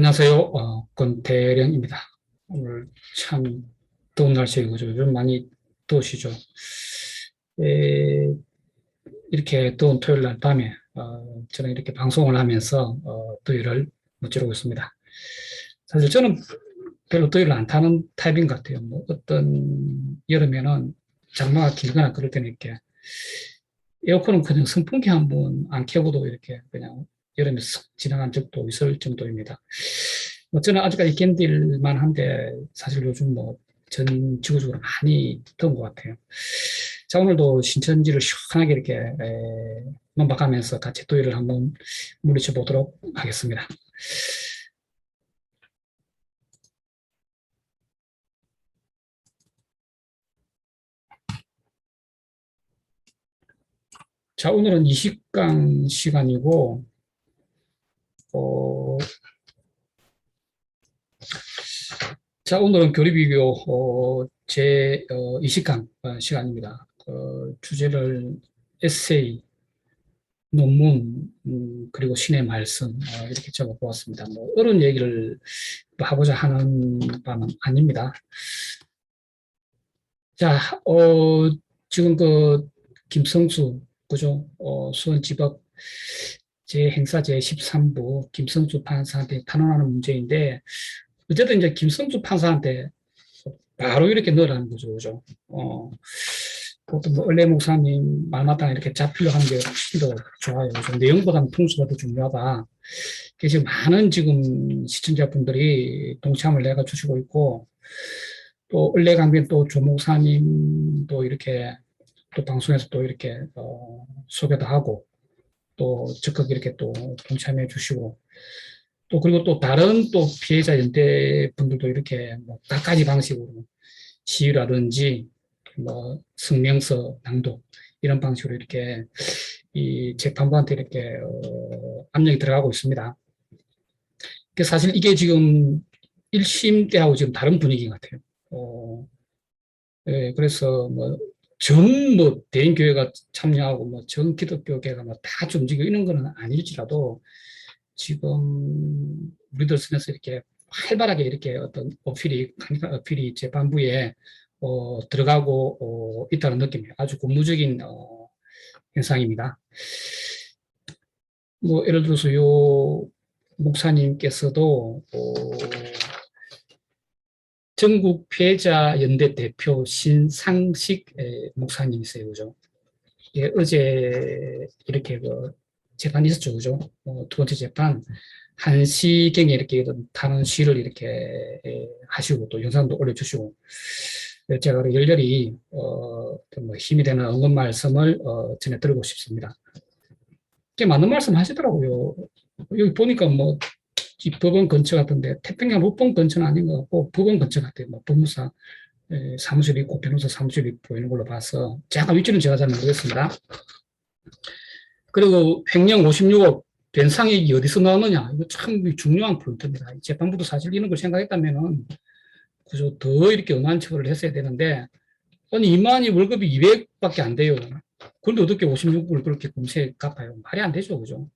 안녕하세요. 권태령입니다. 오늘 참 더운 날씨이고 요즘 많이 더우시죠? 에, 이렇게 더운 토요일 날 밤에 저는 이렇게 방송을 하면서 더위를 무찌르고 있습니다. 사실 저는 별로 더위를 안 타는 타입인 것 같아요. 뭐 어떤 여름에는 장마가 길거나 그럴 때는 이렇게 에어컨은 그냥 선풍기 한 번 안 켜고도 이렇게 그냥 여름에 쓱 지나간 적도 있을 정도입니다. 뭐 저는 아직까지 견딜만 한데 사실 요즘 뭐 전 지구적으로 많이 더운 것 같아요. 자, 오늘도 신천지를 시원하게 이렇게 만박하면서 같이 더위를 한번 물리쳐 보도록 하겠습니다. 자, 오늘은 이식강 시간이고, 어, 자, 오늘은 교리비교 제 20강 시간입니다. 주제를 에세이, 논문, 그리고 신의 말씀 이렇게 적어보았습니다. 뭐 어려운 얘기를 하고자 하는 바는 아닙니다. 자, 지금 그 김성수 그죠? 수원지법 재행사 제13부 김성수 판사한테 탄원하는 문제인데 어쨌든 이제 김성수 판사한테 바로 이렇게 넣으라는 거죠, 그죠? 보통 뭐 을래 목사님 말마땅 이렇게 잡히려 하는 게 훨씬 더 좋아요. 그죠? 내용보다는 통수가 더 중요하다. 그래서 지금 많은 지금 시청자분들이 동참을 내가 주시고 있고, 또 을래강변 또 조목사님도 이렇게 또 방송에서 또 이렇게 소개도 하고 또 적극 이렇게 또 동참해 주시고 또 그리고 또 다른 또 피해자 연대 분들도 이렇게 뭐 각가지 방식으로 시위라든지 뭐 성명서 낭독 이런 방식으로 이렇게 이 재판부한테 이렇게 압력이 들어가고 있습니다. 사실 이게 지금 1심 때하고 지금 다른 분위기 같아요. 예, 그래서 뭐 전 뭐 대인교회가 참여하고 뭐 전 기독교계가 뭐 다 움직이고 이런 거는 아닐지라도 지금 우리들 선에서 이렇게 활발하게 이렇게 어떤 어필이 재판부에 들어가고 있다는 느낌이 아주 고무적인 현상입니다. 뭐 예를 들어서 요 목사님께서도 전국 피해자 연대 대표 신상식 목사님이세요, 그죠? 예, 어제 이렇게 그 재판이 있었죠, 그죠? 두 번째 재판 1시경에 이렇게 탄원 시를 이렇게 하시고 또 영상도 올려주시고 제가 열렬히 뭐 힘이 되는 응원 말씀을 전해 드리고 싶습니다. 꽤 맞는 말씀 하시더라고요. 여기 보니까 뭐 법원 근처 같은데 태평양 로펌 근처는 아닌 것 같고 법원 근처 같아요. 뭐 법무사 사무실이 있고 변호사 중실이 보이는 걸로 봐서 잠깐 위치는 제가 잘 모르겠습니다. 그리고 횡령 56억 변상액이 어디서 나오느냐 이거 참 중요한 포인트입니다. 재판부도 사실 이런 걸 생각했다면은 그저 더 이렇게 엄한 처벌을 했어야 되는데 아니 이만희 월급이 200밖에 안 돼요. 그런데 어떻게 56억을 그렇게 금세 갚아요? 말이 안 되죠, 그죠?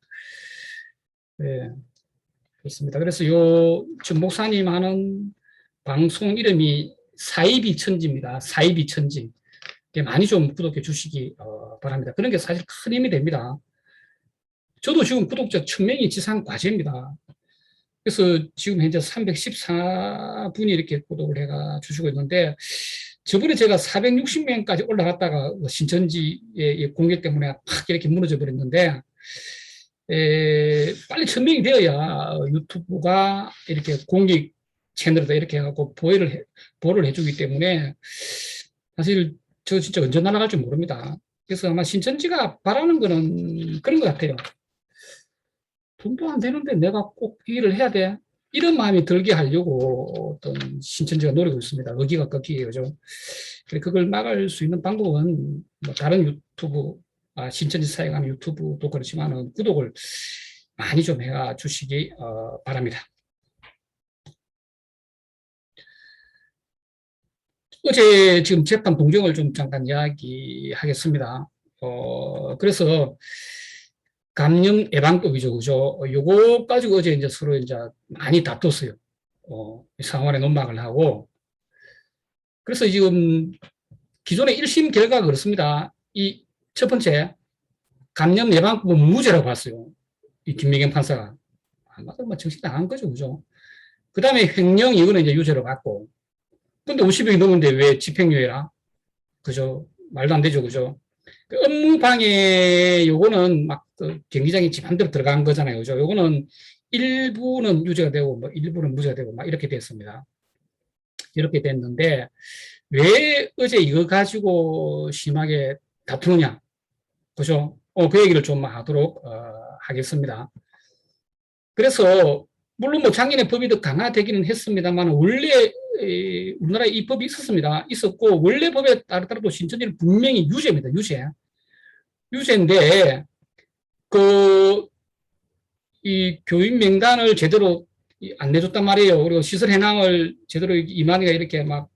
네, 그렇습니다. 그래서 요 지금 목사님 하는 방송 이름이 사이비 천지입니다. 사이비 천지. 많이 좀 구독해 주시기 바랍니다. 그런 게 사실 큰 힘이 됩니다. 저도 지금 구독자 1000명이 지상 과제입니다. 그래서 지금 현재 314분이 이렇게 구독을 해가 주시고 있는데 저번에 제가 460명까지 올라갔다가 신천지의 공개 때문에 팍 이렇게 무너져 버렸는데 빨리 1000명이 되어야 유튜브가 이렇게 공익 채널에다 이렇게 해갖고 보호를 해주기 때문에 사실 저 진짜 언제 날아갈지 모릅니다. 그래서 아마 신천지가 바라는 거는 그런 것 같아요. 돈도 안 되는데 내가 꼭 이 일을 해야 돼. 이런 마음이 들게 하려고 어떤 신천지가 노리고 있습니다. 의기가 꺾이게, 그죠? 그걸 막을 수 있는 방법은 뭐 다른 유튜브, 신천지 사용하는 유튜브도 그렇지만은 구독을 많이 좀 해 주시기 바랍니다. 어제 지금 재판 동정을 좀 잠깐 이야기하겠습니다. 그래서 감염 예방법이죠. 그죠? 요거 가지고 어제 이제 서로 이제 많이 다퉜어요. 상원에 논박을 하고. 그래서 지금 기존의 1심 결과가 그렇습니다. 이 첫 번째, 감염 예방법은 무죄라고 봤어요. 이 김미경 판사가. 아마도 뭐 정식 나간 거죠. 그죠? 그 다음에 횡령 이거는 이제 유죄로 봤고. 근데 50억이 넘는데 왜 집행유예라? 그죠? 말도 안 되죠. 그죠? 그 업무방해 요거는 막그 경기장이 집안대로 들어간 거잖아요. 그죠? 요거는 일부는 유죄가 되고 뭐 일부는 무죄가 되고 막 이렇게 됐습니다. 이렇게 됐는데 왜 어제 이거 가지고 심하게 다투느냐? 그죠? 그 얘기를 좀 하도록 하겠습니다. 그래서 물론 뭐 작년에 법이 더 강화되기는 했습니다만 원래 우리나라에 이 법이 있었습니다. 있었고 원래 법에 따르더라도 신천지는 분명히 유죄입니다. 유죄. 유죄인데 그 이 교인 명단을 제대로 안 내줬단 말이에요. 그리고 시설 해낭을 제대로 이만희가 이렇게 막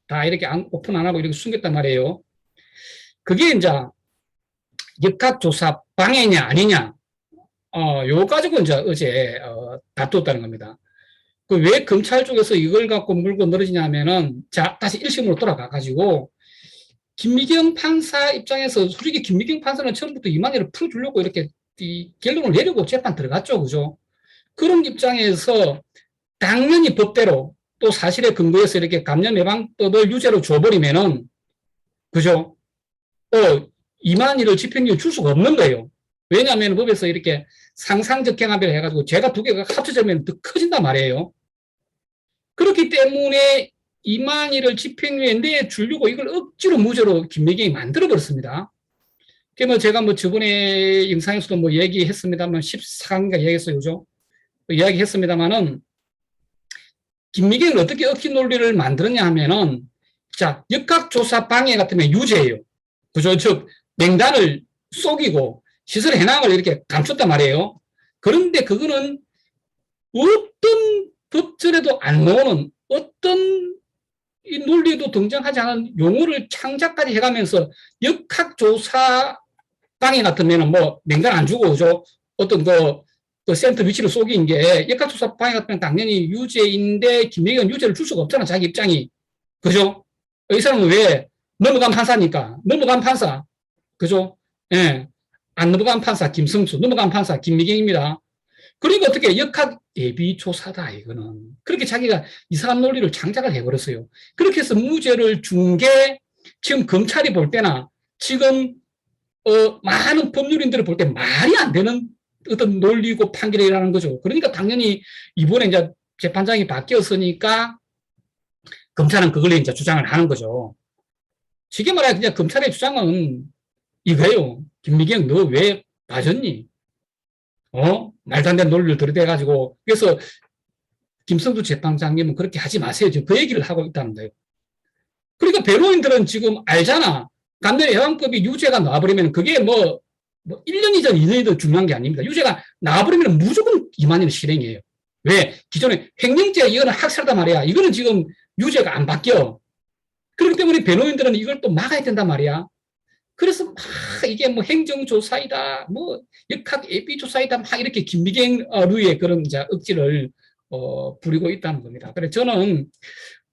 다 이렇게 오픈 안 하고 이렇게 숨겼단 말이에요. 그게 이제 역학조사 방해냐 아니냐, 요거 가지고 이제 어제 다투었다는 겁니다. 그 왜 검찰 쪽에서 이걸 갖고 물고 늘어지냐면은, 자, 다시 1심으로 돌아가가지고, 김미경 판사 입장에서, 솔직히 김미경 판사는 처음부터 이만희를 풀어주려고 이렇게 이 결론을 내리고 재판 들어갔죠. 그죠? 그런 입장에서 당연히 법대로 또 사실에 근거해서 이렇게 감염 예방법을 유죄로 줘버리면은, 그죠? 이만희를 집행유예 줄 수가 없는 거예요. 왜냐하면 법에서 이렇게 상상적 경합을 해가지고 죄가 두 개가 합쳐지면 더 커진단 말이에요. 그렇기 때문에 이만희를 집행유예 내주려고 이걸 억지로 무죄로 김미경이 만들어버렸습니다. 그러면 제가 뭐 저번에 영상에서도 뭐 얘기했습니다만 14강인가 얘기했어요. 그죠? 이야기했습니다만은 김미경을 어떻게 억지 논리를 만들었냐 하면은, 자, 역학조사 방해 같으면 유죄예요. 그죠? 즉, 명단을 속이고 시설 해낭을 이렇게 감췄단 말이에요. 그런데 그거는 어떤 법전에도 안 나오는, 어떤 이 논리에도 등장하지 않은 용어를 창작까지 해가면서 역학조사 방해 같으면 뭐 명단 안 주고, 그죠? 어떤 그 센터 위치를 속인 게 역학조사 방해 같으면 당연히 유죄인데 김미경은 유죄를 줄 수가 없잖아, 자기 입장이. 그죠? 이 사람은 왜? 넘어간 판사니까. 넘어간 판사. 그죠? 예. 안 넘어간 판사 김성수, 넘어간 판사 김미경입니다. 그러니까 어떻게 역학 예비조사다 이거는. 그렇게 자기가 이상한 논리를 창작을 해버렸어요. 그렇게 해서 무죄를 준 게 지금 검찰이 볼 때나 지금 많은 법률인들을 볼 때 말이 안 되는 어떤 논리고 판결이라는 거죠. 그러니까 당연히 이번에 이제 재판장이 바뀌었으니까 검찰은 그걸 이제 주장을 하는 거죠. 쉽게 말해 그냥 검찰의 주장은 이거예요. 김미경 너 왜 빠졌니? 말도 안 되는 논리를 들이대가지고. 그래서 김성두 재판장님은 그렇게 하지 마세요. 지금 그 얘기를 하고 있다는 거예요. 그러니까 변호인들은 지금 알잖아. 감염 예방법이 유죄가 나와버리면 그게 뭐 1년이든 2년이든 중요한 게 아닙니다. 유죄가 나와버리면 무조건 이만희는 실행이에요. 왜? 기존에 횡령죄 이거는 학살단 말이야. 이거는 지금 유죄가 안 바뀌어. 그렇기 때문에 변호인들은 이걸 또 막아야 된단 말이야. 그래서 막 이게 뭐 행정조사이다, 뭐 역학 예비조사이다, 막 이렇게 김미경류의 그런 이제 억지를 부리고 있다는 겁니다. 그래서 저는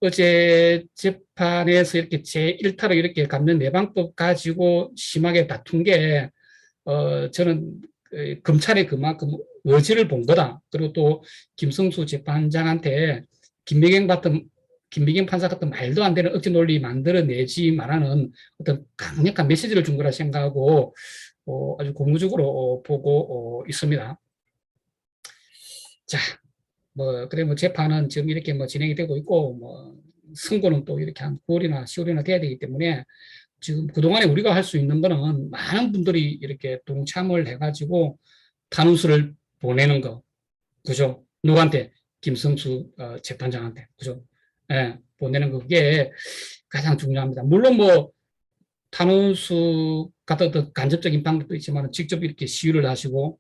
어제 재판에서 이렇게 제1타로 이렇게 감염 예방법 가지고 심하게 다툰 게, 저는 검찰의 그만큼 의지를 본 거다. 그리고 또 김성수 재판장한테 김미경 판사 같은 말도 안 되는 억지 논리 만들어내지 말하는 어떤 강력한 메시지를 준 거라 생각하고 아주 고무적으로 보고 있습니다. 자, 그래 재판은 지금 이렇게 진행이 되고 있고, 선고는 또 이렇게 한 9월이나 10월이나 돼야 되기 때문에 지금 그동안에 우리가 할 수 있는 거는 많은 분들이 이렇게 동참을 해가지고 탄원서를 보내는 거, 그죠? 누구한테? 김성수 재판장한테, 그죠? 예, 보내는 거, 그게 가장 중요합니다. 물론 탄원서 같은 어떤 간접적인 방법도 있지만 직접 이렇게 시위를 하시고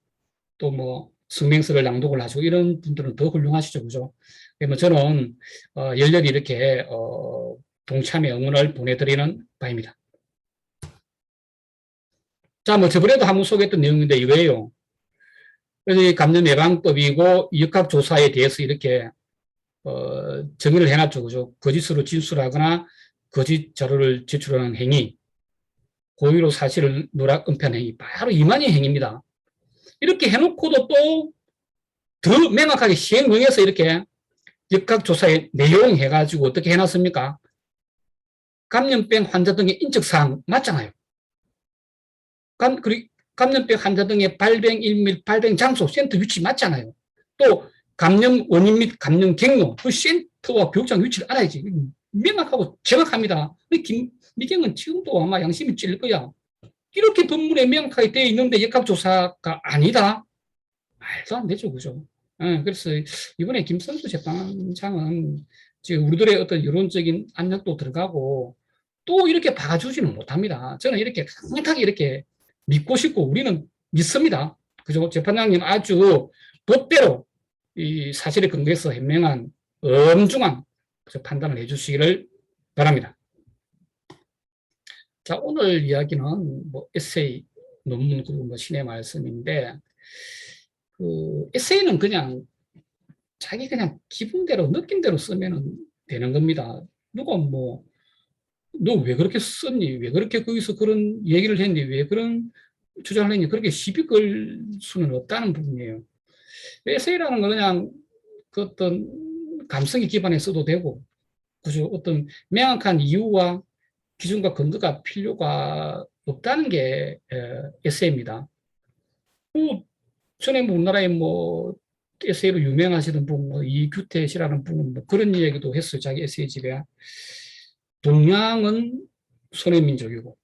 또 성명서를 낭독을 하시고 이런 분들은 더 훌륭하시죠, 그죠? 그러면 저는 열렬히 이렇게 동참의 응원을 보내드리는 바입니다. 자, 저번에도 한번 소개했던 내용인데 이거예요. 그래서 이 감염 예방법이고 역학조사에 대해서 이렇게 정의를 해놨죠. 그죠? 거짓으로 진술하거나 거짓 자료를 제출하는 행위, 고의로 사실을 누락 은폐하는 행위, 바로 이만희 행위입니다. 이렇게 해놓고도 또 더 명확하게 시행령에서 이렇게 역학조사의 내용 해가지고 어떻게 해놨습니까? 감염병 환자 등의 인적사항 맞잖아요. 감염병 환자 등의 발병일 및 발병 장소, 센터 위치 맞잖아요. 또 감염 원인 및 감염 경로, 그 센터와 교육장 위치를 알아야지. 명확하고 정확합니다. 김미경은 지금도 아마 양심이 찔릴 거야. 이렇게 법문에 명확하게 되어 있는데 역학조사가 아니다? 말도 안 되죠, 그죠? 그래서 이번에 김선수 재판장은 지금 우리들의 어떤 여론적인 압력도 들어가고 또 이렇게 봐주지는 못합니다. 저는 이렇게 강력하게 이렇게 믿고 싶고 우리는 믿습니다. 그죠? 재판장님 아주 법대로 이 사실에 근거해서 현명한 엄중한 판단을 해주시기를 바랍니다. 자, 오늘 이야기는 뭐 에세이, 논문, 그리고 뭐 신의 말씀인데, 그 에세이는 그냥 자기 그냥 기분대로, 느낌대로 쓰면 되는 겁니다. 누가 뭐, 너 왜 그렇게 썼니? 왜 그렇게 거기서 그런 얘기를 했니? 왜 그런 주장을 했니? 그렇게 시비 걸 수는 없다는 부분이에요. 에세이라는 건 그냥 그 어떤 감성에 기반해 써도 되고, 그죠? 어떤 명확한 이유와 기준과 근거가 필요가 없다는 게 에세이입니다. 뭐 전에 뭐 우리나라에 뭐 에세이로 유명하시던 분, 뭐 이규태 씨라는 분은 뭐 그런 이야기도 했어요. 자기 에세이 집에. 동양은 손의 민족이고.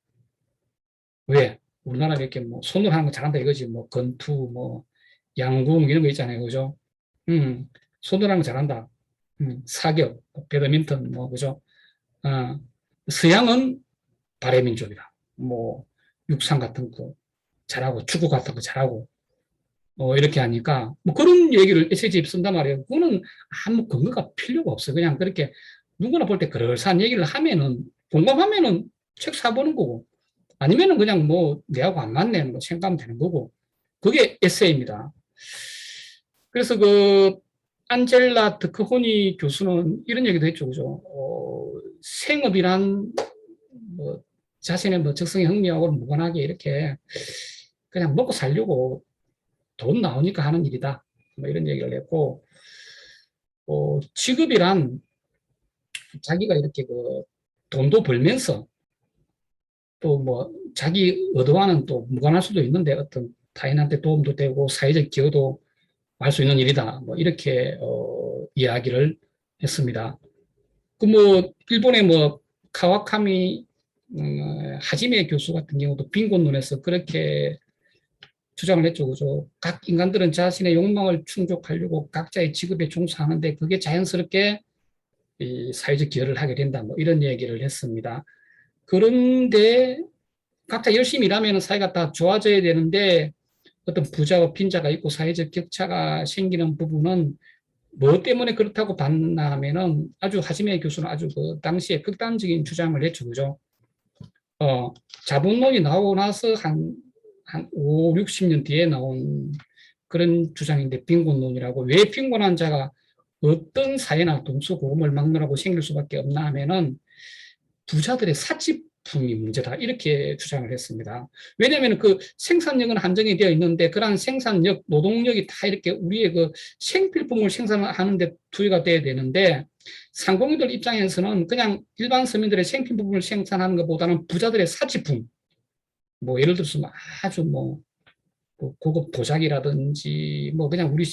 왜? 우리나라 이렇게 뭐 손으로 하는 거 잘한다 이거지. 뭐 건투, 뭐 양궁 이런 거 있잖아요. 그죠? 손으로 하는 거 잘한다. 사격, 배드민턴, 뭐, 그죠? 서양은 발해 민족이다. 뭐 육상 같은 거 잘하고 축구 같은 거 잘하고 이렇게 하니까 뭐 그런 얘기를 에세이집에 쓴단 말이에요. 그거는 아무 근거가 필요가 없어요. 그냥 그렇게 누구나 볼 때 그럴싸한 얘기를 하면은 공감하면은 책 사보는 거고 아니면은 그냥 뭐 내하고 안 맞네 뭐 생각하면 되는 거고 그게 에세이입니다. 그래서 그 안젤라 드크호니 교수는 이런 얘기도 했죠, 그죠? 생업이란 뭐 자신의 뭐 적성의 흥미하고 무관하게 이렇게 그냥 먹고 살려고 돈 나오니까 하는 일이다. 뭐 이런 얘기를 했고, 직업이란 자기가 이렇게 그 돈도 벌면서 또 뭐 자기 의도와는 또 무관할 수도 있는데 어떤 타인한테 도움도 되고 사회적 기여도 할 수 있는 일이다. 뭐 이렇게 이야기를 했습니다. 그 뭐 일본의 뭐 카와카미 하지메 교수 같은 경우도 빈곤론에서 그렇게 주장을 했죠. 그죠? 각 인간들은 자신의 욕망을 충족하려고 각자의 직업에 종사하는데 그게 자연스럽게 이 사회적 기여를 하게 된다. 뭐 이런 얘기를 했습니다. 그런데 각자 열심히 일하면 사회가 다 좋아져야 되는데 어떤 부자와 빈자가 있고 사회적 격차가 생기는 부분은 뭐 때문에 그렇다고 봤나 하면은 아주 하지메 교수는 아주 그 당시에 극단적인 주장을 했죠. 그죠? 자본론이 나오고 나서 한 5, 60년 뒤에 나온 그런 주장인데 빈곤론이라고 왜 빈곤한 자가 어떤 사회나 동서고금을 막론하고 생길 수밖에 없나 하면은 부자들의 사치품이 문제다 이렇게 주장을 했습니다. 왜냐하면 그 생산력은 한정이 되어 있는데 그러한 생산력, 노동력이 다 이렇게 우리의 그 생필품을 생산하는데 투여가 돼야 되는데 상공인들 입장에서는 그냥 일반 서민들의 생필품을 생산하는 것보다는 부자들의 사치품, 뭐 예를 들어서 아주 뭐 고급 도자기라든지 뭐 그냥 우리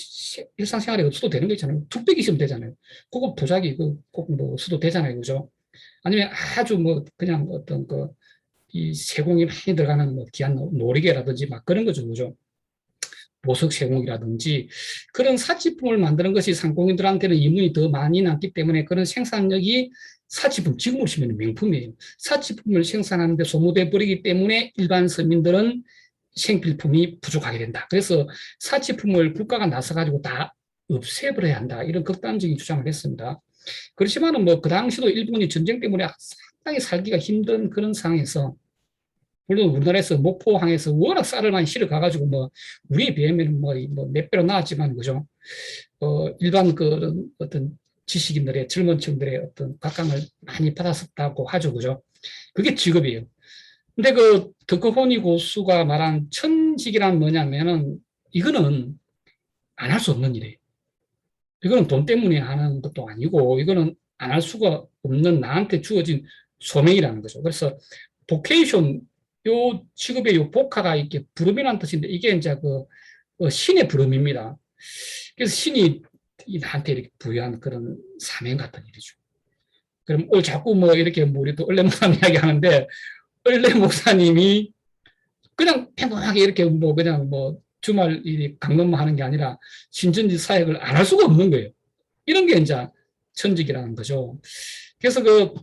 일상생활에 없어도 되는 거 있잖아요. 뚝배기 있으면 되잖아요. 고급 도자기 그꼭뭐 써도 되잖아요. 그죠? 아니면 아주 뭐 그냥 어떤 그 이 세공이 많이 들어가는 뭐 귀한 놀이개라든지 막 그런 거죠. 그죠? 보석 세공이라든지 그런 사치품을 만드는 것이 상공인들한테는 이문이 더 많이 남기 때문에 그런 생산력이 사치품, 지금으로 치면 명품이에요. 사치품을 생산하는데 소모돼 버리기 때문에 일반 서민들은 생필품이 부족하게 된다. 그래서 사치품을 국가가 나서가지고 다 없애버려야 한다. 이런 극단적인 주장을 했습니다. 그렇지만은 뭐 그 당시도 일본이 전쟁 때문에 상당히 살기가 힘든 그런 상황에서 물론 우리나라에서 목포항에서 워낙 쌀을 많이 실어 가가지고 뭐 우리에 비하면 뭐몇 배로 나왔지만 그죠? 일반 그런 어떤 지식인들의 젊은 층들의 어떤 각광을 많이 받았었다고 하죠, 그죠? 그게 직업이에요. 근데 그 덕후호니 고수가 말한 천직이란 뭐냐면은 이거는 안 할 수 없는 일이에요. 이거는 돈 때문에 하는 것도 아니고 이거는 안 할 수가 없는 나한테 주어진 소명이라는 거죠. 그래서 보케이션 요 직업의 요 복화가 이렇게 부름이라는 뜻인데 이게 이제 그 신의 부름입니다. 그래서 신이 나한테 이렇게 부여한 그런 사명 같은 일이죠. 그럼 오늘 자꾸 뭐 이렇게 뭐 우리 또 을레 목사님 이야기 하는데 을레 목사님이 그냥 평범하게 이렇게 뭐 그냥 뭐 주말 이 강론만 하는 게 아니라 신천지 사역을 안 할 수가 없는 거예요. 이런 게 이제 천직이라는 거죠. 그래서 그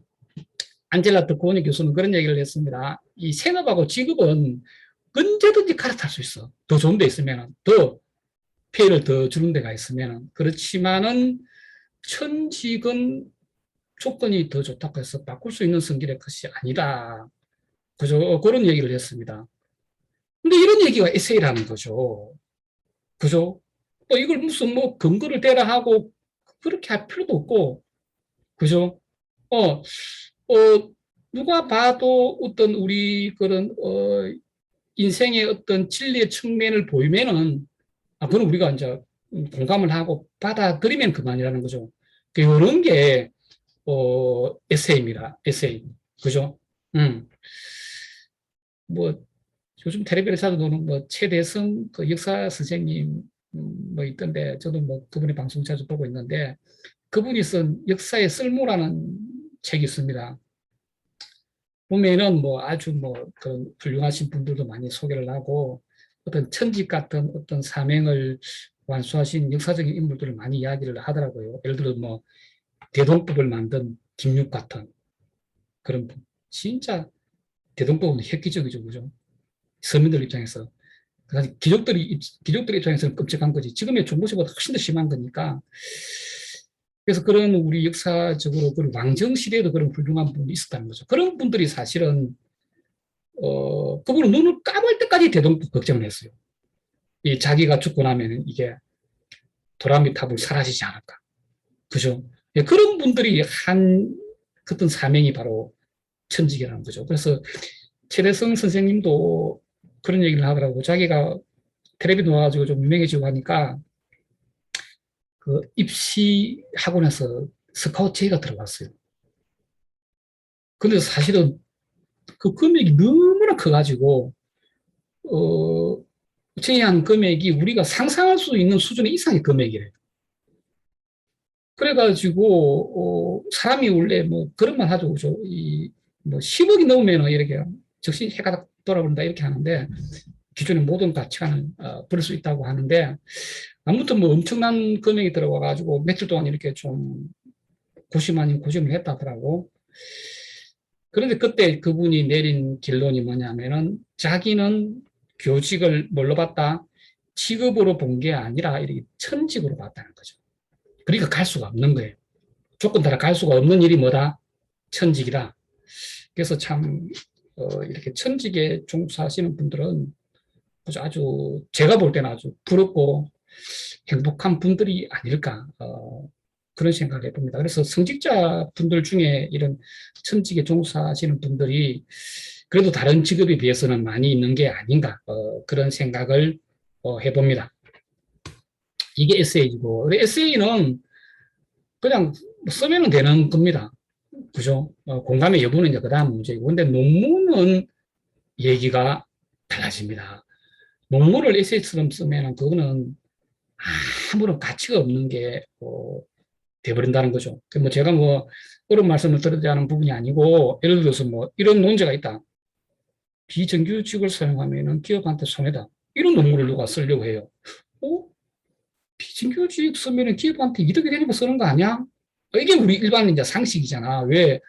안젤라 드코니 교수는 그런 얘기를 했습니다. 이 생업하고 직업은 언제든지 갈아탈 수 있어. 더 좋은 데 있으면, 더 피해를 더 주는 데가 있으면. 그렇지만은 천직은 조건이 더 좋다고 해서 바꿀 수 있는 성질의 것이 아니다. 그죠? 그런 얘기를 했습니다. 근데 이런 얘기가 에세이라는 거죠. 그죠? 뭐 이걸 무슨 뭐 근거를 대라 하고 그렇게 할 필요도 없고, 그죠? 어, 누가 봐도 어떤 우리 그런, 인생의 어떤 진리의 측면을 보이면은, 그건 우리가 이제 공감을 하고 받아들이면 그만이라는 거죠. 이런 게, 에세이입니다. 에세이. 그죠? 음. 뭐, 요즘 텔레비에서 보는 뭐, 최대성 그 역사 선생님, 뭐 있던데, 저도 뭐 그분의 방송 자주 보고 있는데, 그분이 쓴 역사의 쓸모라는 책이 있습니다. 보면은 뭐 아주 뭐 그런 훌륭하신 분들도 많이 소개를 하고 어떤 천직 같은 어떤 사명을 완수하신 역사적인 인물들을 많이 이야기를 하더라고요. 예를 들어 뭐 대동법을 만든 김육 같은 그런 분. 진짜 대동법은 획기적이죠, 그죠? 서민들 입장에서. 그래서 귀족들 입장에서는 끔찍한 거지. 지금의 종부세보다 훨씬 더 심한 거니까. 그래서 그런 우리 역사적으로 그런 왕정 시대에도 그런 훌륭한 분이 있었다는 거죠. 그런 분들이 사실은 그분은 눈을 감을 때까지 대동법 걱정을 했어요. 이 자기가 죽고 나면 이게 도라미탑을 사라지지 않을까. 그죠? 예, 그런 분들이 한 어떤 사명이 바로 천직이라는 거죠. 그래서 최대성 선생님도 그런 얘기를 하더라고. 자기가 텔레비 나와가지고 좀 유명해지고 하니까 그 입시 학원에서 스카우트 제의가 들어갔어요. 근데 사실은 그 금액이 너무나 커가지고, 어, 제의한 금액이 우리가 상상할 수 있는 수준의 이상의 금액이래요. 그래가지고, 사람이 원래 뭐 그런 말 하죠. 그죠? 뭐 10억이 넘으면 이렇게 즉시 해가 돌아버린다 이렇게 하는데, 기존의 모든 가치관을 버릴 수 있다고 하는데, 아무튼 뭐 엄청난 금액이 들어와가지고 며칠 동안 이렇게 좀 고심 아닌 고심을 했다더라고. 그런데 그때 그분이 내린 결론이 뭐냐면은 자기는 교직을 뭘로 봤다? 직업으로 본 게 아니라 이렇게 천직으로 봤다는 거죠. 그러니까 갈 수가 없는 거예요. 조건 따라 갈 수가 없는 일이 뭐다? 천직이다. 그래서 참 이렇게 천직에 종사하시는 분들은 아주 제가 볼 때는 아주 부럽고 행복한 분들이 아닐까 그런 생각을 해봅니다. 그래서 성직자 분들 중에 이런 천직에 종사하시는 분들이 그래도 다른 직업에 비해서는 많이 있는 게 아닌가 그런 생각을 해봅니다. 이게 에세이고 에세이는 그냥 쓰면 되는 겁니다. 그죠? 공감의 여부는 이제 그 다음 문제이고 근데 논문은 얘기가 달라집니다. 논문을 에세이처럼 쓰면 그거는 아무런 가치가 없는 게 돼버린다는 거죠. 뭐 제가 뭐 그런 말씀을 드리자는 부분이 아니고 예를 들어서 뭐 이런 논제가 있다. 비정규직을 사용하면은 기업한테 손해다. 이런 논문을 누가 쓰려고 해요. 어? 비정규직 쓰면은 기업한테 이득이 되니까 쓰는 거 아니야? 이게 우리 일반 이제 상식이잖아. 왜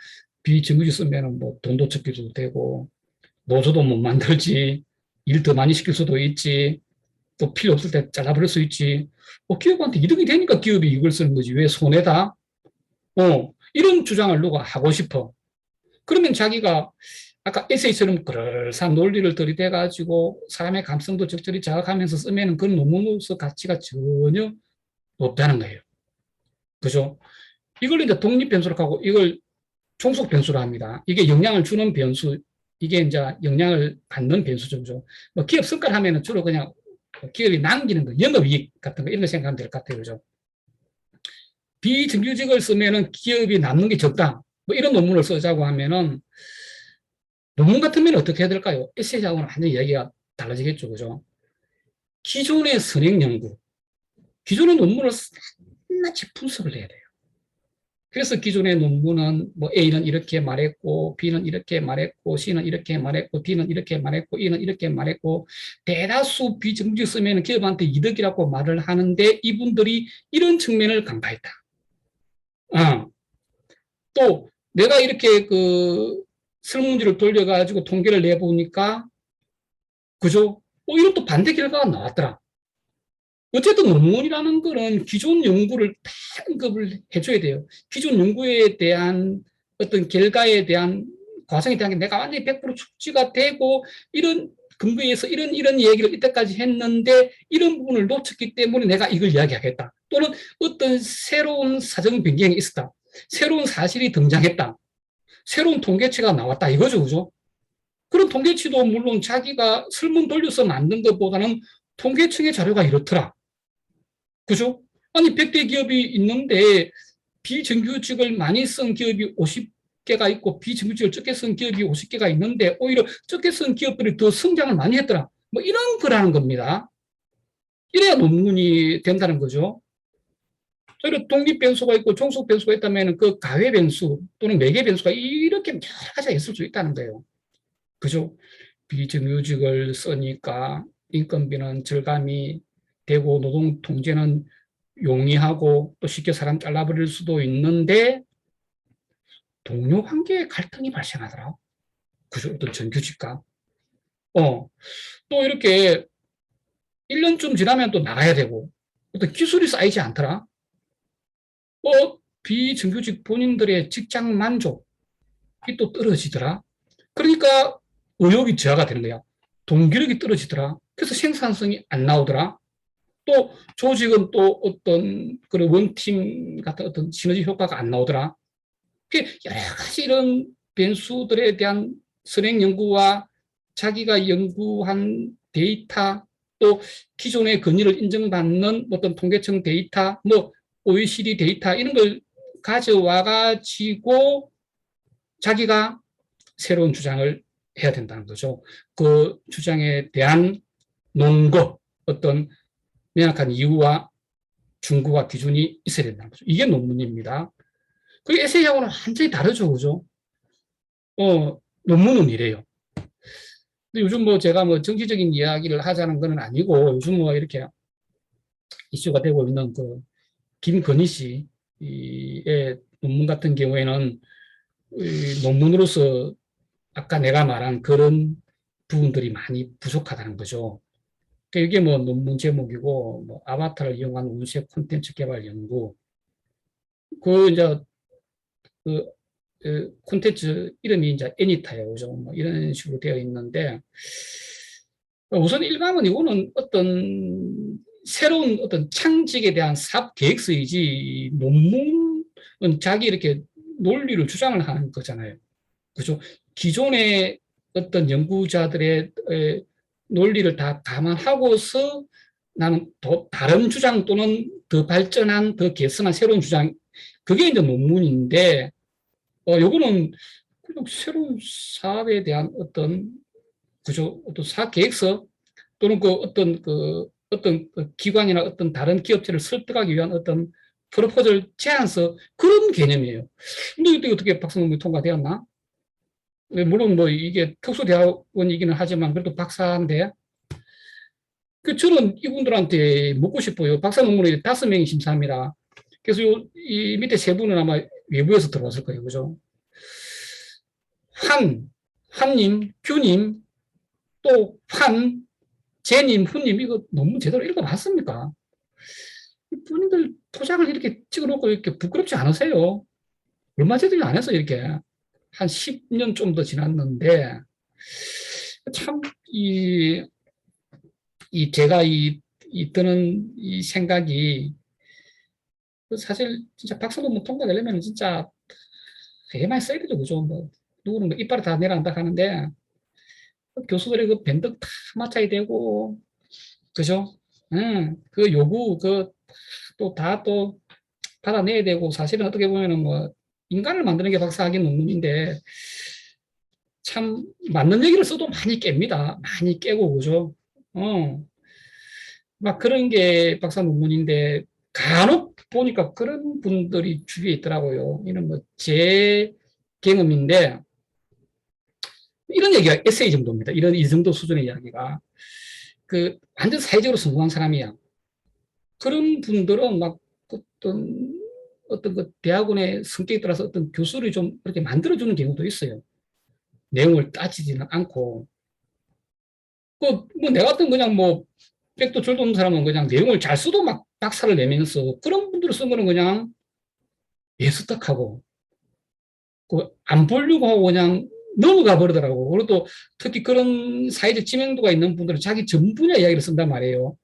비정규직 쓰면은 뭐 돈도 적게도 되고 노조도 못 만들지 일 더 많이 시킬 수도 있지 또 필요 없을 때 잘라버릴 수 있지. 기업한테 이득이 되니까 기업이 이걸 쓰는 거지. 왜 손해다? 이런 주장을 누가 하고 싶어. 그러면 자기가 아까 에세이처럼 그럴싸한 논리를 들이대가지고 사람의 감성도 적절히 자극하면서 쓰면 그런 논문으로서 가치가 전혀 없다는 거예요. 그죠? 이걸 이제 독립 변수로 하고 이걸 종속 변수로 합니다. 이게 영향을 주는 변수, 이게 이제 영향을 받는 변수죠. 그죠? 뭐 기업 성과를 하면은 주로 그냥 기업이 남기는 거, 영업이익 같은 거 이런 거 생각하면 될 것 같아요. 그죠? 비정규직을 쓰면은 기업이 남는 게 적다. 뭐 이런 논문을 쓰자고 하면은 논문 같으면 어떻게 해야 될까요? 에세이하고는 완전히 이야기가 달라지겠죠. 그죠? 기존의 선행 연구, 기존의 논문을 낱낱이 분석을 해야 돼요. 그래서 기존의 논문은 뭐 A는 이렇게 말했고, B는 이렇게 말했고, C는 이렇게 말했고, D는 이렇게 말했고, E는 이렇게 말했고, 대다수 비정규직 쓰면 기업한테 이득이라고 말을 하는데 이분들이 이런 측면을 간파했다. 또 내가 이렇게 그 설문지를 돌려가지고 통계를 내보니까 그죠? 이런 또 반대 결과가 나왔더라. 어쨌든 논문이라는 거는 기존 연구를 다 언급을 해줘야 돼요. 기존 연구에 대한 어떤 결과에 대한 과정에 대한 게 내가 완전히 100% 축지가 되고 이런 근거에서 이런 얘기를 이때까지 했는데 이런 부분을 놓쳤기 때문에 내가 이걸 이야기하겠다. 또는 어떤 새로운 사정 변경이 있었다. 새로운 사실이 등장했다. 새로운 통계치가 나왔다. 이거죠. 그죠? 그런 통계치도 물론 자기가 설문 돌려서 만든 것보다는 통계청의 자료가 이렇더라. 그죠? 아니, 100대 기업이 있는데 비정규직을 많이 쓴 기업이 50개가 있고 비정규직을 적게 쓴 기업이 50개가 있는데 오히려 적게 쓴 기업들이 더 성장을 많이 했더라. 뭐 이런 거라는 겁니다. 이래야 논문이 된다는 거죠. 저희는 독립 변수가 있고 종속 변수가 있다면 그 가외 변수 또는 매개 변수가 이렇게 여러 가지가 있을 수 있다는 거예요. 그죠? 비정규직을 쓰니까 인건비는 절감이 되고 노동 통제는 용이하고 또 쉽게 사람 잘라버릴 수도 있는데 동료 관계에 갈등이 발생하더라. 그죠? 어떤 정규직과. 또 이렇게 1년쯤 지나면 또 나가야 되고 어떤 기술이 쌓이지 않더라. 비정규직 본인들의 직장 만족이 또 떨어지더라. 그러니까 의욕이 저하가 되는 거야. 동기력이 떨어지더라. 그래서 생산성이 안 나오더라. 또 조직은 또 어떤 그런 원팀 같은 어떤 시너지 효과가 안 나오더라. 여러 가지 이런 변수들에 대한 선행 연구와 자기가 연구한 데이터 또 기존의 권위를 인정받는 어떤 통계청 데이터, 뭐 OECD 데이터 이런 걸 가져와 가지고 자기가 새로운 주장을 해야 된다는 거죠. 그 주장에 대한 논거, 어떤 명확한 이유와 준거와 기준이 있어야 된다는 거죠. 이게 논문입니다. 그 에세이하고는 완전히 다르죠, 그죠? 논문은 이래요. 근데 요즘 뭐 제가 뭐 정치적인 이야기를 하자는 건 아니고 요즘 뭐 이렇게 이슈가 되고 있는 그 김건희 씨의 논문 같은 경우에는 논문으로서 아까 내가 말한 그런 부분들이 많이 부족하다는 거죠. 그러니까 이게 뭐 논문 제목이고 뭐 아바타를 이용한 운세 콘텐츠 개발 연구 그 이제 그 콘텐츠 이름이 이제 애니타예요. 그죠? 뭐 이런 식으로 되어 있는데, 우선 일감은 이거는 어떤 새로운 어떤 창직에 대한 사업 계획서이지, 논문은 자기 이렇게 논리를 주장을 하는 거잖아요. 그죠? 기존의 어떤 연구자들의 논리를 다 감안하고서 나는 더 다른 주장 또는 더 발전한, 더 개선한 새로운 주장, 그게 이제 논문인데, 요거는 그냥 새로운 사업에 대한 어떤 그죠? 어떤 사업 계획서 또는 어떤 그 기관이나 어떤 다른 기업체를 설득하기 위한 어떤 프로포절 제안서 그런 개념이에요. 근데 이때 어떻게 박사 논문이 통과되었나? 물론 뭐 이게 특수대학원이기는 하지만 그래도 박사인데 저는 이분들한테 묻고 싶어요. 박사 논문을 5명이 심사합니다. 그래서 이 밑에 세 분은 아마 외부에서 들어왔을 거예요. 그죠? 환님, 규님, 또 제님, 훈님, 이거 논문 제대로 읽어봤습니까? 본인들 토작을 이렇게 찍어놓고 이렇게 부끄럽지 않으세요? 얼마 제대로 안 해서 이렇게. 한 10년 좀 더 지났는데, 참, 제가 드는 이 생각이, 사실 진짜 박사 논문 통과되려면 진짜 되게 많이 써야 되죠. 그죠? 뭐, 누구는 뭐 이빨을 다 내려간다 하는데, 교수들의 그 변덕 다 맞춰야 되고, 그죠? 그 요구, 또 다 또 받아내야 되고, 사실은 어떻게 보면은 뭐, 인간을 만드는 게 박사학위 논문인데, 참, 맞는 얘기를 써도 많이 깹니다. 많이 깨고, 그죠? 어, 막 그런 게 박사 논문인데, 간혹 보니까 그런 분들이 주위에 있더라고요. 이런 뭐, 제 경험인데, 이런 얘기가 에세이 정도입니다. 이런 이 정도 수준의 이야기가. 완전 사회적으로 성공한 사람이야. 그런 분들은 막 어떤 그 대학원의 성격에 따라서 어떤 교수를 좀 이렇게 만들어주는 경우도 있어요. 내용을 따지지는 않고. 뭐, 내 같은 그냥 뭐, 백도 줄도 없는 사람은 그냥 내용을 잘 써도 막 박사를 내면서 그런 분들을 쓴 거는 그냥 예스떡하고, 안 보려고 하고 그냥 넘어가 버리더라고. 그리고 또 특히 그런 사회적 지명도가 있는 분들은 자기 전 분야 이야기를 쓴단 말이에요.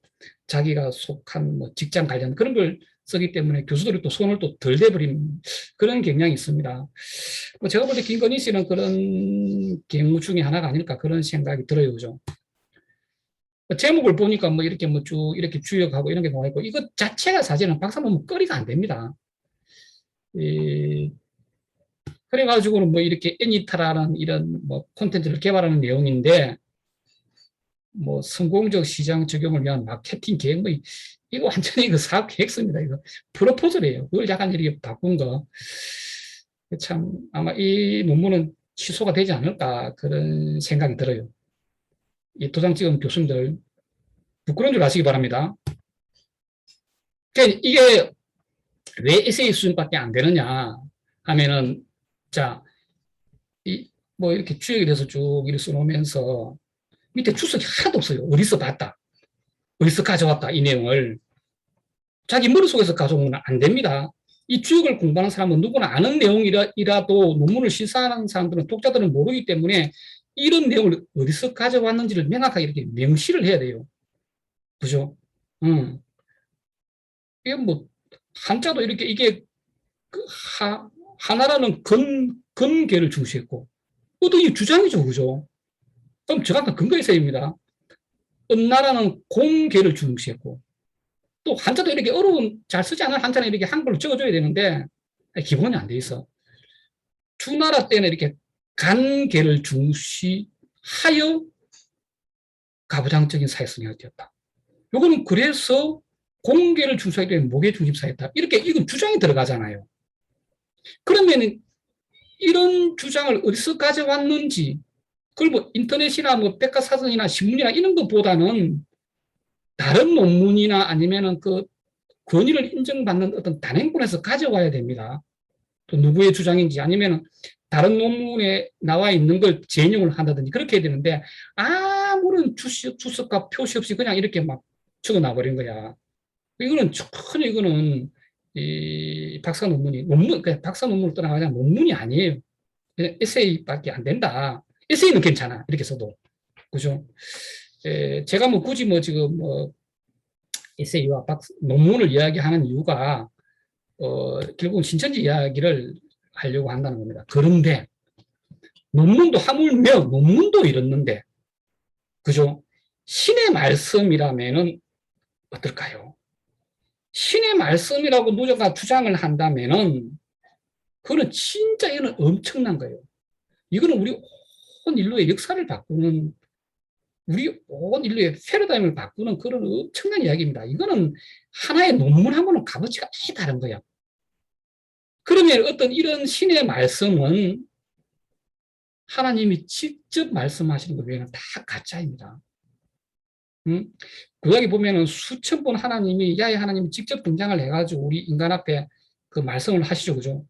자기가 속한 뭐 직장 관련 그런 걸 쓰기 때문에 교수들이 또 손을 또 덜 대버리는 그런 경향이 있습니다. 뭐 제가 볼 때 김건희 씨는 그런 경우 중에 하나가 아닐까 그런 생각이 들어요. 그죠? 제목을 보니까 뭐 이렇게 뭐 쭉 이렇게 주역하고 이런 게 나와 있고 이것 자체가 사실은 박사 논문 거리가 안 됩니다. 이, 그래가지고는 뭐 이렇게 애니타라는 이런 뭐 콘텐츠를 개발하는 내용인데 뭐 성공적 시장 적용을 위한 마케팅 계획 뭐 이거 완전히 그 사업 계획서입니다. 이거 프로포즈래요. 그걸 약간 이렇게 바꾼 거. 참 아마 이 논문은 취소가 되지 않을까 그런 생각이 들어요. 이 도장 찍은 교수님들 부끄러운 줄 아시기 바랍니다. 그러니까 이게 왜 에세이 수준밖에 안 되느냐 하면은 자, 뭐 이렇게 주역에 대해서 쭉 이렇게 써놓으면서 밑에 추석이 하나도 없어요. 어디서 봤다. 어디서 가져왔다. 이 내용을. 자기 머릿속에서 가져오면 안 됩니다. 이 주역을 공부하는 사람은 누구나 아는 내용이라도 논문을 시사하는 사람들은 독자들은 모르기 때문에 이런 내용을 어디서 가져왔는지를 명확하게 이렇게 명시를 해야 돼요. 그죠? 음. 이게 뭐 한자도 이렇게 이게 그 하나라는 근계를 중시했고 또 이게 주장이죠. 그죠? 그럼 정확한 근거의 세입니다. 은나라는 공계를 중시했고 또 한자도 이렇게 어려운 잘 쓰지 않은 한자는 이렇게 한글로 적어줘야 되는데 기본이 안 돼 있어. 주나라 때는 이렇게 간계를 중시하여 가부장적인 사회성이었다. 요거는 그래서 공계를 중시하기 때문에 목의 중심 사회다. 이렇게 이건 주장이 들어가잖아요. 그러면 이런 주장을 어디서 가져왔는지 그걸 뭐 인터넷이나 뭐 백과사전이나 신문이나 이런 것보다는 다른 논문이나 아니면은 그 권위를 인정받는 어떤 단행본에서 가져와야 됩니다. 또 누구의 주장인지 아니면 다른 논문에 나와 있는 걸 재인용을 한다든지 그렇게 해야 되는데 아무런 주석과 표시 없이 그냥 이렇게 막 적어놔버린 거야. 이거는 전혀 이거는 이 박사 논문이 그냥 박사 논문을 떠나가 그냥 논문이 아니에요. 그냥 에세이밖에 안 된다. 에세이는 괜찮아. 이렇게 써도. 그죠? 제가 뭐 굳이 뭐 지금 뭐 에세이와 논문을 이야기하는 이유가 결국은 신천지 이야기를 하려고 한다는 겁니다. 그런데 논문도 하물며 논문도 이렇는데 그죠? 신의 말씀이라면은 어떨까요? 신의 말씀이라고 누가 주장을 한다면은 그거는 진짜 이거는 엄청난 거예요. 이거는 우리 온 인류의 역사를 바꾸는 우리 온 인류의 패러다임을 바꾸는 그런 엄청난 이야기입니다. 이거는 하나의 논문하고는 값어치가 아예 다른 거야. 그러면 어떤 이런 신의 말씀은 하나님이 직접 말씀하시는 것 외에는 다 가짜입니다. 응? 구약에 보면은 수천 번 하나님이 야훼 하나님이 직접 등장을 해가지고 우리 인간 앞에 그 말씀을 하시죠, 그죠?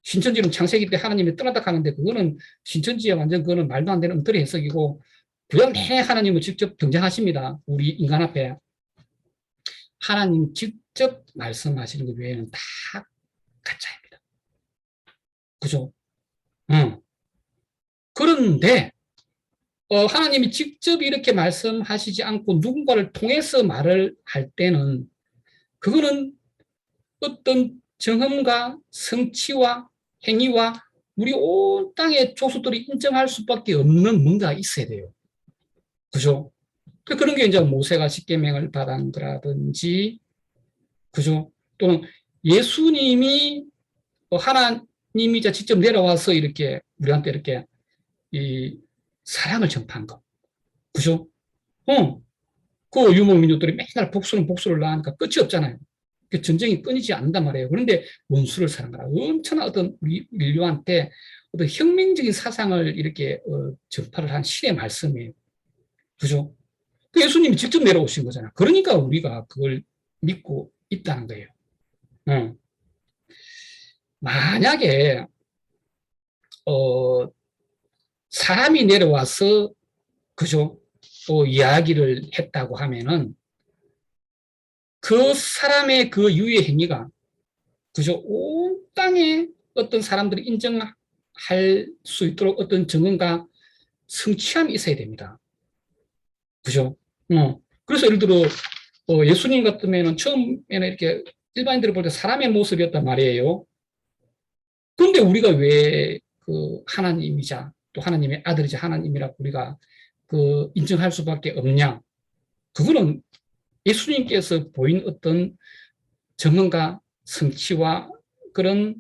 신천지는 창세기 때 하나님이 떠났다 하는데 그거는 신천지에 완전 그거는 말도 안 되는 엉터리 해석이고 구약 내내 하나님은 직접 등장하십니다. 우리 인간 앞에 하나님 직접 말씀하시는 것 외에는 다 가짜입니다. 그죠? 응. 그런데 하나님이 직접 이렇게 말씀하시지 않고 누군가를 통해서 말을 할 때는 그거는 어떤 정험과 성취와 행위와 우리 온 땅의 조수들이 인정할 수밖에 없는 뭔가 있어야 돼요. 그죠? 그런 게 이제 모세가 십계명을 받은 거라든지, 그죠? 또는 예수님이 하나님이 직접 내려와서 이렇게 우리한테 이렇게 이 사랑을 전파한 거, 그죠? 그 유목민족들이 맨날 복수를 낳으니까 끝이 없잖아요. 전쟁이 끊이지 않는단 말이에요. 그런데 원수를 사랑하라. 엄청난 어떤 우리 인류한테 어떤 혁명적인 사상을 이렇게 전파를 한 신의 말씀이에요. 그죠? 그 예수님이 직접 내려오신 거잖아. 그러니까 우리가 그걸 믿고 있다는 거예요. 만약에 어, 사람이 내려와서 그죠? 또 이야기를 했다고 하면은 그 사람의 그 유의 행위가 그죠? 온 땅에 어떤 사람들이 인정할 수 있도록 어떤 증언과 성취함이 있어야 됩니다. 그죠? 그래서 예를 들어 예수님 같으면은 처음에는 이렇게 일반인들이 볼 때 사람의 모습이었단 말이에요. 그런데 우리가 왜 그 하나님이자 또 하나님의 아들이자 하나님이라고 우리가 그 인정할 수밖에 없냐? 그거는 예수님께서 보인 어떤 정언과 성취와 그런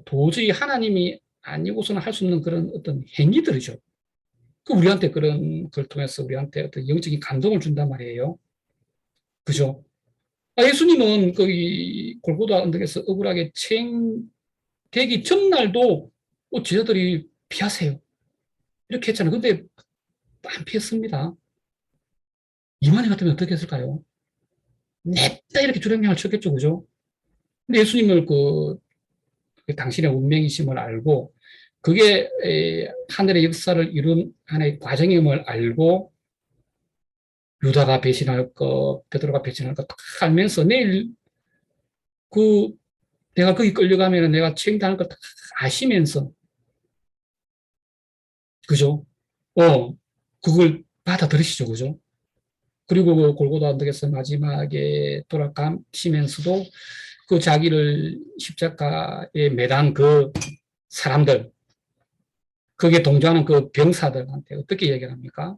도저히 하나님이 아니고서는 할 수 없는 그런 어떤 행위들이죠. 그 우리한테 그런 걸 통해서 우리한테 어떤 영적인 감동을 준단 말이에요. 그죠? 예수님은 거기 골고다 언덕에서 억울하게 체행되기 전날도 제자들이 피하세요. 이렇게 했잖아요. 근데 안 피했습니다. 이만희 같으면 어떻게 했을까요? 냅다 이렇게 주량량을 쳤겠죠. 그죠? 근데 예수님을 당신의 운명이심을 알고 그게 하늘의 역사를 이룬 하나의 과정임을 알고 유다가 배신할 것, 베드로가 배신할 것 딱 알면서 내일 그 내가 거기 끌려가면 내가 책임당할 것 딱 아시면서 그죠? 그걸 받아들이시죠, 그죠? 그리고 그 골고다 언덕에서 마지막에 돌아가시면서도 그 자기를 십자가에 매단 그 사람들, 거기에 동조하는 그 병사들한테 어떻게 얘기를 합니까?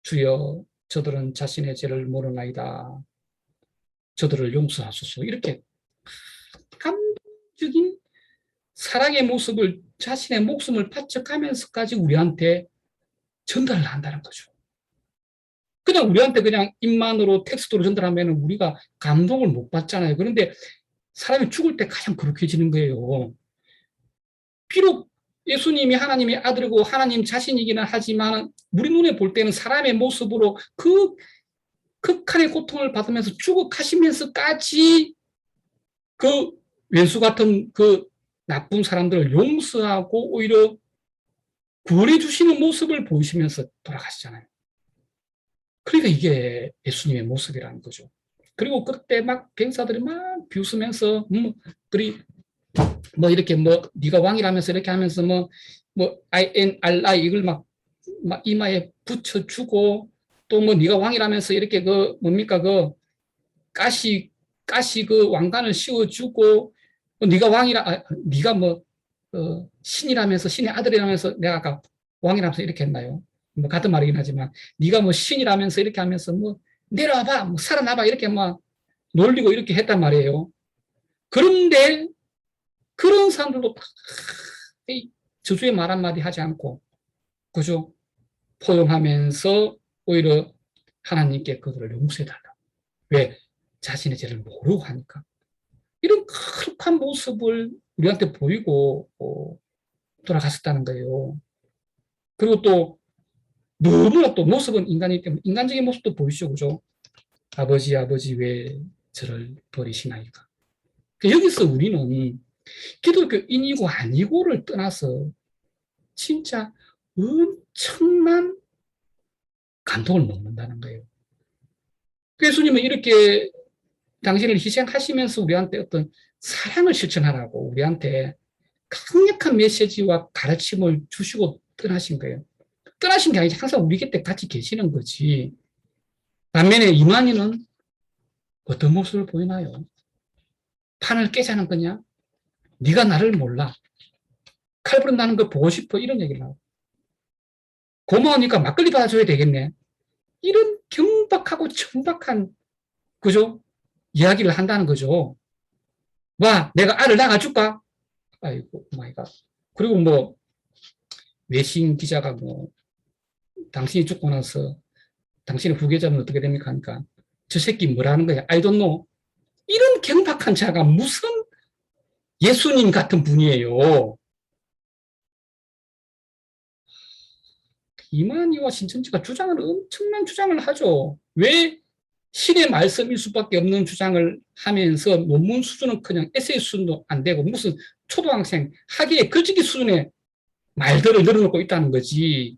주여, 저들은 자신의 죄를 모르나이다. 저들을 용서하소서. 이렇게 감적인 사랑의 모습을 자신의 목숨을 바쳐가면서까지 우리한테 전달을 한다는 거죠. 그냥 우리한테 그냥 입만으로 텍스트로 전달하면 우리가 감동을 못 받잖아요. 그런데 사람이 죽을 때 가장 거룩해지는 거예요. 비록 예수님이 하나님의 아들이고 하나님 자신이기는 하지만 우리 눈에 볼 때는 사람의 모습으로 그 극한의 고통을 받으면서 죽어가시면서까지 그 왼수 같은 그 나쁜 사람들을 용서하고 오히려 구원해 주시는 모습을 보이시면서 돌아가시잖아요. 그러니까 이게 예수님의 모습이라는 거죠. 그리고 그때 막 병사들이 막 비웃으면서 그리 뭐 이렇게 뭐 네가 왕이라면서 이렇게 하면서 뭐 INRI 이걸 막 이마에 붙여주고 또 뭐 네가 왕이라면서 이렇게 그 뭡니까 그 가시 그 왕관을 씌워주고 네가 왕이라 네가 뭐 신이라면서 신의 아들이라면서 내가 아까 왕이라면서 이렇게 했나요? 뭐 같은 말이긴 하지만 네가 뭐 신이라면서 이렇게 하면서 뭐 내려와봐 뭐 살아나봐 이렇게 막 놀리고 이렇게 했단 말이에요. 그런데 그런 사람들도 저주의 말 한마디 하지 않고 그죠? 포용하면서 오히려 하나님께 그들을 용서해달라. 왜? 자신의 죄를 모르고 하니까. 이런 거룩한 모습을 우리한테 보이고 돌아갔었다는 거예요. 그리고 또 너무나 또 모습은 인간이기 때문에 인간적인 모습도 보이시죠. 그죠? 아버지, 아버지 왜 저를 버리시나이까. 여기서 우리는 기독교인이고 아니고를 떠나서 진짜 엄청난 감동을 먹는다는 거예요. 예수님은 이렇게 당신을 희생하시면서 우리한테 어떤 사랑을 실천하라고 우리한테 강력한 메시지와 가르침을 주시고 떠나신 거예요. 떠나신 게 아니라 항상 우리 곁에 같이 계시는 거지. 반면에 이만희는 어떤 모습을 보이나요? 판을 깨자는 거냐? 네가 나를 몰라. 칼부림 나는 걸 보고 싶어. 이런 얘기를 하고. 고마우니까 막걸리 받아줘야 되겠네. 이런 경박하고 천박한, 그죠? 이야기를 한다는 거죠. 와, 내가 알을 낳아줄까? 아이고, 마이 갓. 그리고 뭐, 외신 기자가 뭐, 당신이 죽고 나서 당신의 후계자는 어떻게 됩니까? 하니까 저 새끼 뭐라는 거야? I don't know. 이런 경박한 자가 무슨 예수님 같은 분이에요. 이만희와 신천지가 주장을 엄청난 주장을 하죠. 왜 신의 말씀일 수밖에 없는 주장을 하면서 논문 수준은 그냥 에세이 수준도 안 되고 무슨 초등학생 학예의 글짓기 수준의 말들을 늘어놓고 있다는 거지.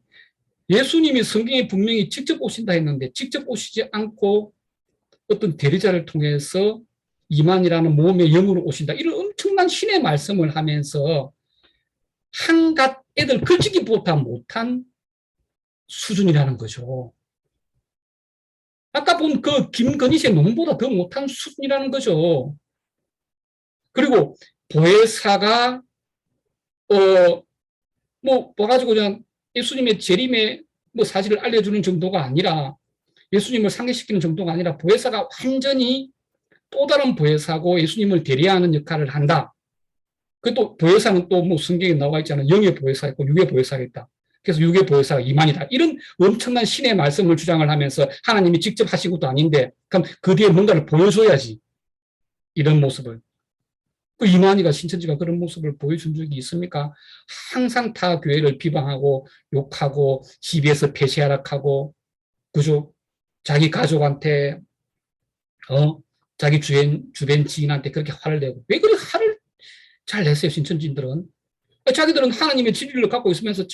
예수님이 성경에 분명히 직접 오신다 했는데 직접 오시지 않고 어떤 대리자를 통해서 이만이라는 몸의 영으로 오신다. 이런 엄청난 신의 말씀을 하면서 한갓 애들 글짓기보다 못한 수준이라는 거죠. 아까 본 그 김건희 씨의 논문보다 더 못한 수준이라는 거죠. 그리고 보혜사가 뭐 와가지고 그냥 예수님의 재림의 뭐 사실을 알려주는 정도가 아니라 예수님을 상기시키는 정도가 아니라 보혜사가 완전히 또 다른 보혜사고 예수님을 대리하는 역할을 한다. 그또 보혜사는 또 뭐 성경에 나와 있잖아요. 영의 보혜사 있고 육의 보혜사가 있다. 그래서 육의 보혜사가 이만이다. 이런 엄청난 신의 말씀을 주장을 하면서 하나님이 직접 하신 것도 아닌데 그럼 그 뒤에 뭔가를 보여줘야지. 이런 모습을. 그 이만희가 신천지가 그런 모습을 보여준 적이 있습니까? 항상 타 교회를 비방하고 욕하고 CBS 폐쇄하락하고 그죠? 자기 가족한테 자기 주변 지인한테 그렇게 화를 내고 왜 그렇게 화를 잘 냈어요 신천지인들은? 자기들은 하나님의 진리를 갖고 있으면서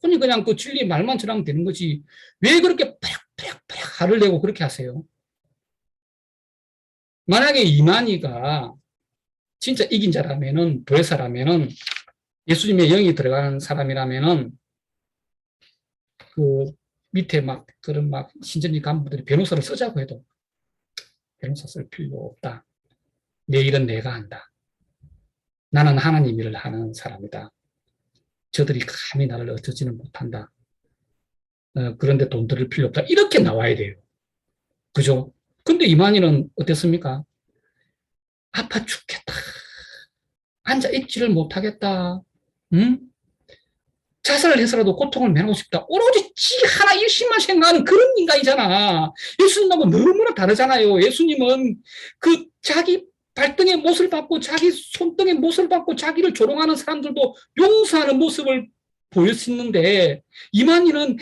혼이 그냥 그 진리 말만 전하면 되는 거지 왜 그렇게 팍팍팍 화를 내고 그렇게 하세요? 만약에 이만희가 진짜 이긴 자라면은 보혜사라면은 예수님의 영이 들어가는 사람이라면은 그 밑에 막 그런 막 신천지 간부들이 변호사를 쓰자고 해도 변호사 쓸 필요 없다. 내 일은 내가 한다. 나는 하나님 일을 하는 사람이다. 저들이 감히 나를 어쩌지는 못한다. 그런데 돈 들을 필요 없다. 이렇게 나와야 돼요. 그죠? 근데 이만희는 어땠습니까? 아파 죽겠다. 앉아 있지를 못하겠다. 응? 자살을 해서라도 고통을 면하고 싶다. 오로지 지 하나 일심만 생각하는 그런 인간이잖아. 예수님하고 너무나 다르잖아요. 예수님은 그 자기 발등의 못을 받고 자기 손등의 못을 받고 자기를 조롱하는 사람들도 용서하는 모습을 보였었는데 이만희는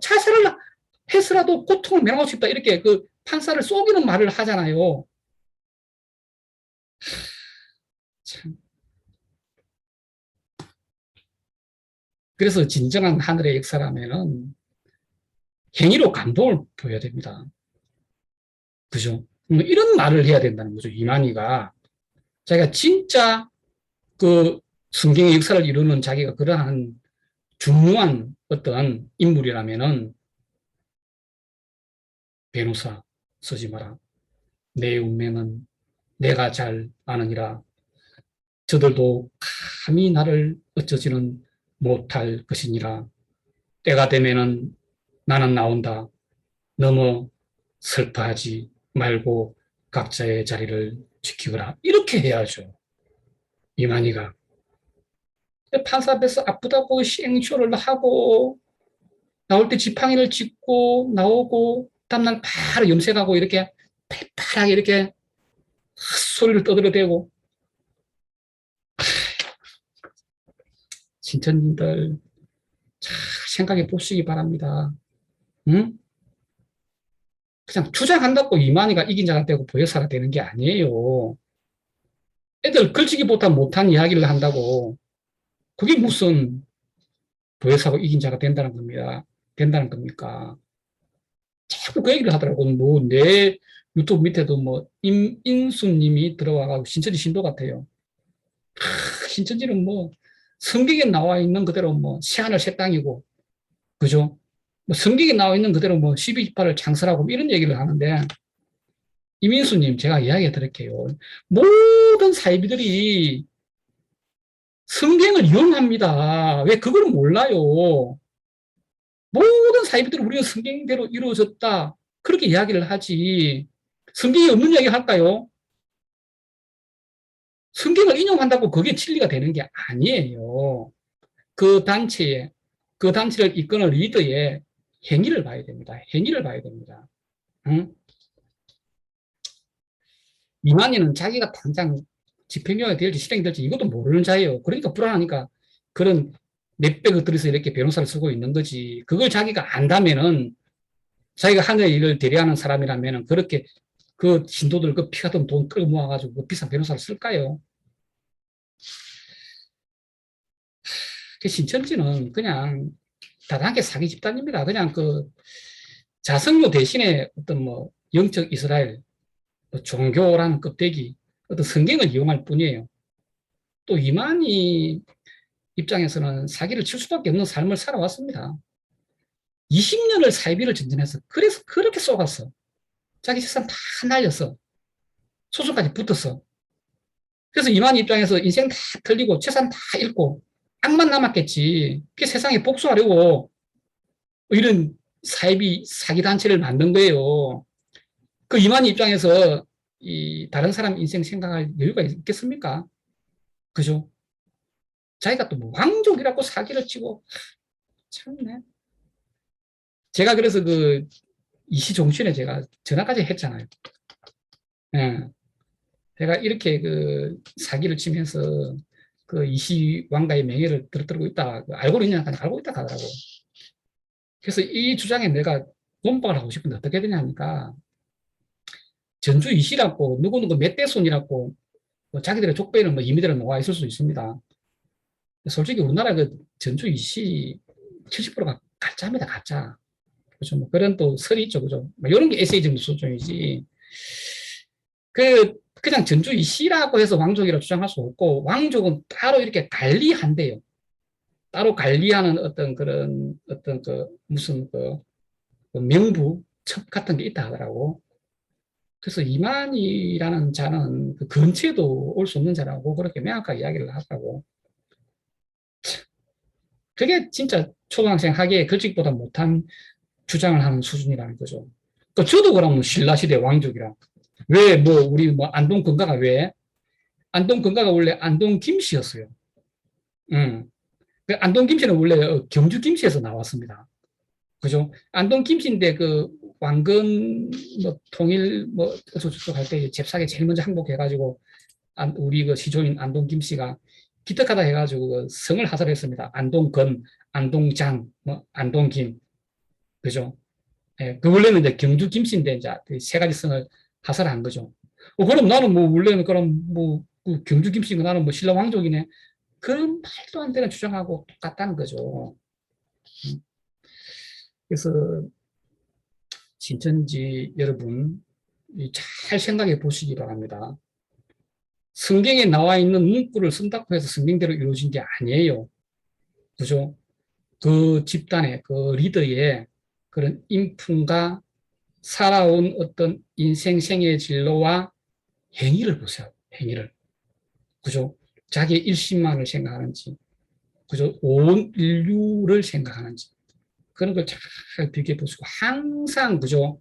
자살을 해서라도 고통을 면하고 싶다. 이렇게 그 판사를 속이는 말을 하잖아요. 참. 그래서 진정한 하늘의 역사라면은 행위로 감동을 보여야 됩니다. 그죠? 이런 말을 해야 된다는 거죠. 이만희가 자기가 진짜 그 성경의 역사를 이루는 자기가 그러한 중요한 어떤 인물이라면은 변호사 쓰지 마라. 내 운명은 내가 잘 아느니라. 저들도 감히 나를 어쩌지는 못할 것이니라. 때가 되면은 나는 나온다. 너무 슬퍼하지 말고 각자의 자리를 지키거라. 이렇게 해야죠. 이만희가. 판사 앞에서 아프다고 시행쇼를 하고 나올 때 지팡이를 짚고 나오고 다음날 바로 염색하고 이렇게 팔팔하게 이렇게 소리를 떠들어대고 신천님들 잘 생각해 보시기 바랍니다. 응? 그냥 주장한다고 이만희가 이긴 자가 되고 보혜사가 되는 게 아니에요. 애들 글쓰기보다 못한 이야기를 한다고 그게 무슨 보혜사고 이긴 자가 된다는 겁니다. 된다는 겁니까? 자꾸 그 얘기를 하더라고요. 뭐, 내 유튜브 밑에도 뭐, 인수님이 들어와가지고 신천지 신도 같아요. 신천지는 뭐 성경에 나와 있는 그대로 뭐 새하늘 새 땅이고, 그죠? 뭐 성경에 나와 있는 그대로 뭐 12지파를 창설하고 뭐 이런 얘기를 하는데, 이민수님 제가 이야기 드릴게요. 모든 사이비들이 성경을 이용합니다. 왜 그걸 몰라요? 모든 사이비들은 우리는 성경대로 이루어졌다. 그렇게 이야기를 하지. 성경이 없는 이야기 할까요? 성경을 인용한다고 그게 진리가 되는 게 아니에요. 그 단체에, 그 단체를 이끄는 리더의 행위를 봐야 됩니다. 행위를 봐야 됩니다. 응? 이만희는 자기가 당장 집행유예가 될지 실행될지 이것도 모르는 자예요. 그러니까 불안하니까 그런 몇백을 들여서 이렇게 변호사를 쓰고 있는 거지. 그걸 자기가 안다면은, 자기가 하늘의 일을 대리하는 사람이라면은 그렇게 그 신도들 그 피 같은 돈 끌어 모아가지고 그 비싼 변호사를 쓸까요? 그 신천지는 그냥 다단계 사기 집단입니다. 그냥 그 자성료 대신에 어떤 뭐 영적 이스라엘, 뭐 종교라는 껍데기, 어떤 성경을 이용할 뿐이에요. 또 이만희 입장에서는 사기를 칠 수밖에 없는 삶을 살아왔습니다. 20년을 사이비를 전전해서 그래서 그렇게 쏘갔어. 자기 재산 다 날렸어. 소송까지 붙었어. 그래서 이만희 입장에서 인생 다 털리고 재산 다 잃고 악만 남았겠지. 그 세상에 복수하려고 이런 사이비 사기단체를 만든 거예요. 그 이만희 입장에서 이 다른 사람 인생 생각할 여유가 있겠습니까? 그죠? 자기가 또 뭐 왕족이라고 사기를 치고 참네. 제가 그래서 그 이시종신에 제가 전화까지 했잖아요. 예. 제가 이렇게 그 사기를 치면서 그 이시 왕가의 명예를 들어뜨리고 있다. 알고는 있냐? 알고 있다 하더라고. 그래서 이 주장에 내가 논박을 하고 싶은데 어떻게 되냐니까, 전주 이시라고 누구누구 멧돼손이라고 뭐 자기들의 족배는 뭐 이미대로 나와 있을 수 있습니다. 솔직히 우리나라 그 전주 이시 70%가 가짜입니다, 가짜. 그죠? 뭐 그런 또 설이 있죠, 그죠? 뭐 이런 게 에세이즘 수준이지. 그냥 전주 이시라고 해서 왕족이라고 주장할 수 없고, 왕족은 따로 이렇게 관리한대요. 따로 관리하는 어떤 그런 어떤 그 무슨 그 명부 첩 같은 게 있다 하더라고. 그래서 이만희라는 자는 그 근처에도 올 수 없는 자라고 그렇게 명확하게 이야기를 하더라고. 그게 진짜 초등학생 학예에 글짓보다 못한 주장을 하는 수준이라는 거죠. 그 저도 그러면 신라시대 왕족이라. 왜 뭐 우리 뭐 안동 건가가 왜? 안동 건가가 원래 안동 김씨였어요. 음. 그 안동 김씨는 원래 경주 김씨에서 나왔습니다. 그죠? 안동 김씨인데 그 왕건 뭐 통일 뭐 어쩌고저쩌고 할 때 잽싸게 제일 먼저 항복해가지고 우리 그 시조인 안동 김씨가 기특하다 해가지고 그 성을 하설했습니다. 안동건, 안동장, 뭐 안동김, 그죠? 예, 그 원래는 이제 경주 김씨인데 이제 세 가지 성을 하설한 거죠. 그럼 나는 뭐 원래는 그럼 뭐그 경주 김씨가 나는 뭐 신라 왕족이네. 그런 말도 안 되는 주장하고 똑같다는 거죠. 그래서 신천지 여러분 잘 생각해 보시기 바랍니다. 성경에 나와 있는 문구를 쓴다고 해서 성경대로 이루어진 게 아니에요. 그죠? 그 집단의 그 리더의 그런 인품과 살아온 어떤 인생 생애 진로와 행위를 보세요. 행위를. 그죠? 자기의 일심만을 생각하는지, 그죠? 온 인류를 생각하는지. 그런 걸 잘 비교해 보시고, 항상, 그죠?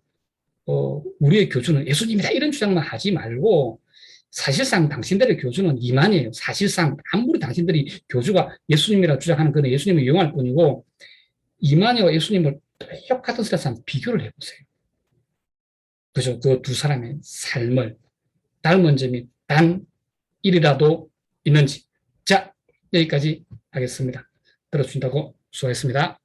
우리의 교주는 예수님이다. 이런 주장만 하지 말고, 사실상 당신들의 교주는 이만이에요. 사실상 아무리 당신들이 교주가 예수님이라 주장하는 그는 예수님을 이용할 뿐이고, 이만희와 예수님을 똑같은 사람 비교를 해보세요. 그죠? 그 두 사람의 삶을 닮은 점이 단 1이라도 있는지. 자, 여기까지 하겠습니다. 들어주신다고 수고했습니다.